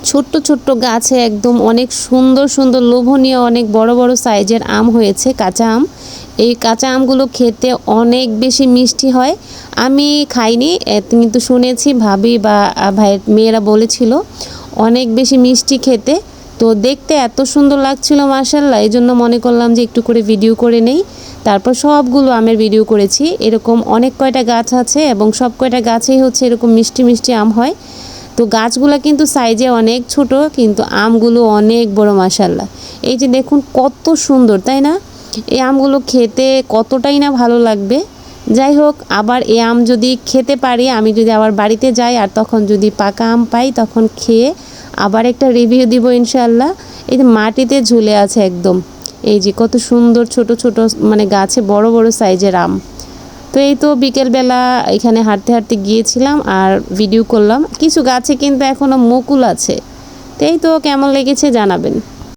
ছোট্ট ছোট্ট গাছে একদম অনেক সুন্দর সুন্দর লোভনীয় অনেক বড় বড় সাইজের আম হয়েছে, কাঁচা আম। এই কাঁচা আমগুলো খেতে অনেক বেশি মিষ্টি হয়। আমি খাইনি, কিন্তু শুনেছি ভাবি বা ভাইয়ের মেয়েরা বলেছিল অনেক বেশি মিষ্টি খেতে। তো দেখতে এত সুন্দর লাগছিল মাশাআল্লাহ, এই জন্য মনে করলাম যে একটু করে ভিডিও করে নেই। তারপর সবগুলো আমের ভিডিও করেছি। এরকম অনেক কয়টা গাছ আছে এবং সব কয়টা গাছেই হচ্ছে এরকম মিষ্টি মিষ্টি আম হয়। তো গাছগুলো কিন্তু সাইজে অনেক ছোট, কিন্তু আমগুলো অনেক বড় মাশাআল্লাহ। এই যে দেখুন কত সুন্দর, তাই না? এই আমগুলো খেতে কতটাই না ভালো লাগবে। যাই হোক, আবার এই আম যদি খেতে পারি, আমি যদি আবার বাড়িতে যাই আর তখন যদি পাকা আম পাই, তখন খেয়ে আবার একটা রিভিউ দিব ইনশাআল্লাহ। এই যে মাটিতে ঝুলে আছে একদম, এই যে কত সুন্দর ছোট ছোট মানে গাছে বড় বড় সাইজের আম। তো এই তো বিকেলবেলা এখানে হাঁটতে হাঁটতে গিয়েছিলাম আর ভিডিও করলাম। কিছু গাছে কিন্তু এখনও মুকুল আছে। তো এই তো কেমন লেগেছে জানাবেন।